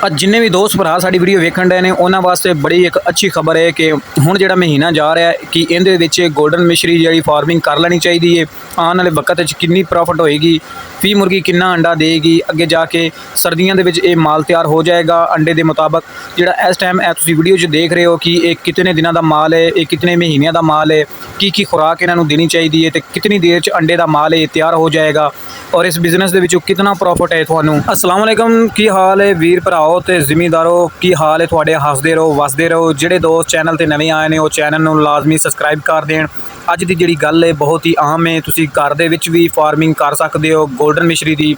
जिन्ने भी दोस्त भरा साडी वीडियो वेखण डे ने उन्हां वास्ते बड़ी एक अच्छी खबर है कि हुण जिहड़ा महीना जा रहा है कि इहदे विच गोल्डन मिश्री जिहड़ी फार्मिंग कर लैनी चाहिदी है। आने वाले वक्त च कितनी प्रॉफिट होएगी, फी मुर्गी कितना अंडा देगी, अगे जाके सर्दियों के विच ये माल तैयार हो जाएगा अंडे के मुताबिक। जिहड़ा इस टाइम ए तुसीं वीडियो च देख रहे हो कि ये कितने दिनों का माल है, ये कितने महीनों का माल है, की खुराक इन्हों देनी चाहिए है, तो कितनी देर च अंडे का माल है तैयार हो जाएगा और इस बिजनेस के कितना प्रॉफिट है तुहानूं। अस्सलाम वालेकुम, की हाल है वीर भराओ ते ज़िमीदारों, की हाल है तुहाडे। हसदे रहो वसदे रहो। जिहड़े दोस्त चैनल ते नवे आए ने वो चैनल नूं लाजमी सबसक्राइब कर देण। अज की जिहड़ी गल है बहुत ही आम है, तुसीं घर दे विच भी फार्मिंग कर सकते हो गोल्डन मिश्री की।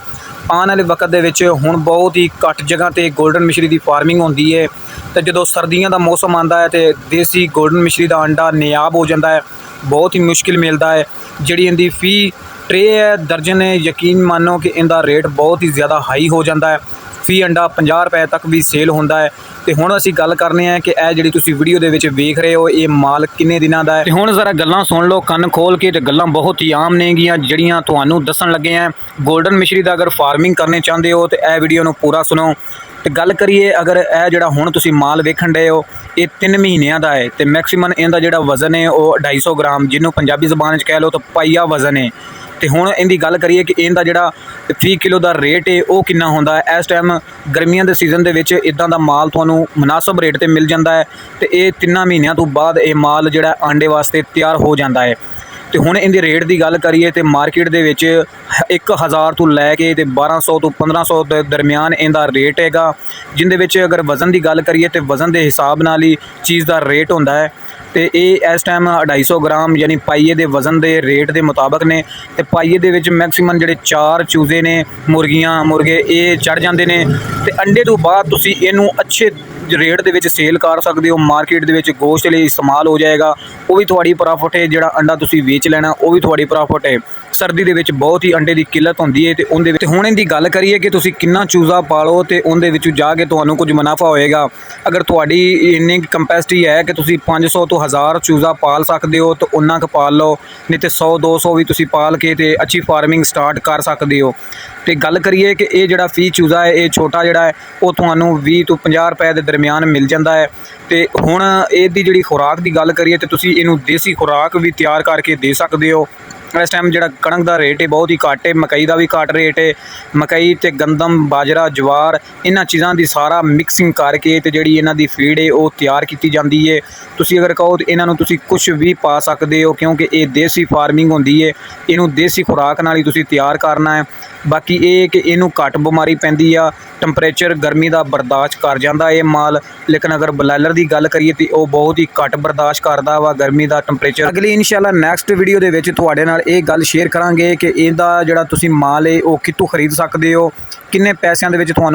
आने वाले वक्त दे विच हुण बहुत ही घट जगह ते गोल्डन मिश्री की फार्मिंग होंदी है, तो जो सर्दियों का मौसम आता है तो देसी गोल्डन मिश्री का अंडा नायाब हो जाता है, बहुत ही मुश्किल मिलता है। जिहड़ी इहदी फी ट्रे है दर्जन है, यकीन मानो कि इनका रेट बहुत ही ज़्यादा हाई हो जाता है। फी अंडा 50 रुपए तक भी सेल होता है। तो हुण असीं गल करने हैं कि यह जिहड़ी तुसीं वीडियो दे विच वेख रहे हो ये माल किन्ने दिनां दा है। हुण जरा गल्लां सुन लो कन्न खोल के, तो गल्लां बहुत ही आम नेगियां जिहड़ियां तुहानूं दस्सण लगे हैं। गोल्डन मिश्री दा अगर फार्मिंग करने चाहते हो तो यह वीडियो नूं पूरा सुनो। तो गल करिए अगर यह जिहड़ा हुण तुसीं माल वेखण डए हो ये 3 महीनों का है, तो मैक्सीमम इहदा जिहड़ा वजन है वो 250 ग्राम, जिन्हों पंजाबी ज़बान च कह लो तो पाइया वजन है। तो हुण इहदी गल करिए कि इहदा जिहड़ा फी किलो का रेट है वो कितना होंदा है। इस टाइम गर्मियों के सीजन के इदां दा माल तुहानूं मुनासिब रेट ते मिल जाता है, तो ये 3 महीनों तो बाद ये माल जिहड़ा अंडे वास्ते तैयार हो जाता है। तो हुण इहदे रेट की गल करिए तो मार्केट दे विच 1000 तो लैके 1200 तो 1500 के दरम्यान इहदा रेट हैगा। जिंदे विच अगर वज़न की गल करिए तो वज़न के हिसाब नाल ही चीज़ का रेट होंदा है। तो ये इस टाइम 250 ग्राम यानी पाइए के वज़न के रेट के मुताबिक ने। तो पाइए दे विच मैक्सीमम जिहड़े 4 चूजे ने मुर्गियां मुर्गे ये चढ़ जाते हैं। तो अंडे तो बाद तुसीं इहनूं अच्छे रेट दे विच सेल कर सकते हो, मार्केट दे विच गोश्त लई इस्तेमाल हो जाएगा, वो भी थोड़ी प्रॉफिट है। जिहड़ा अंडा तुसीं वेच लेना वो भी थोड़ी प्रॉफिट है। सर्दी दे विच बहुत ही अंडे की किल्लत होंदी है, तो उहदे विच हुण इहदी गल करिए कि तुसीं कितना चूजा पालो तो उहदे विच जाके तुहानूं कुछ मुनाफा होएगा। अगर तुहाडी इन्नी कैपेसिटी है कि तुसीं 500 तो 1000 चूजा पाल सकते हो तो उन्ना क पाल लो, नहीं तो 100-200 भी तुसीं पाल के ते अच्छी फार्मिंग स्टार्ट कर सकते हो। तो गल करिए कि ये जिहड़ा फी चूजा है ये छोटा जिहड़ा है वो तुहानूं 20 तो 50 रुपए के दरम्यान मिल जाता है। तो हुण इहदी जिहड़ी खुराक की गल करिए तो तुसीं इहनूं देसी खुराक भी तैयार करके दे सकते हो। इस टाइम जिहड़ा कणक का रेट है बहुत ही घट है, मकई का भी घट रेट है। मकई तो गंदम बाजरा ज्वार इन्हां चीज़ों की सारा मिक्सिंग करके तो जिहड़ी इन्हां दी फीड है वो तैयार की जाती है। तुसीं अगर कहो तो इन्हां नूं तुसीं कुछ भी पा सकते हो, क्योंकि ये देसी फार्मिंग होंदी है। इनू देसी खुराक नाल ही तुसीं तैयार करना है। बाकी ये कि इनू घट बीमारी पैंदी आ, टंपरेचर गर्मी का बर्दाश्त कर जाता है माल। लेकिन अगर ब्लायलर की गल करिए तो वह बहुत ही घट बर्दाश्त करता वा गर्मी का टंपरेचर। अगली इंशाल्लाह नैक्सट वीडियो के विच तुहाडे नाल ये गल शेयर करांगे कि इहदा जिहड़ा तुसीं माल है वो कित्थों खरीद सकते हो, किन्ने पैसों के विच तुहानूं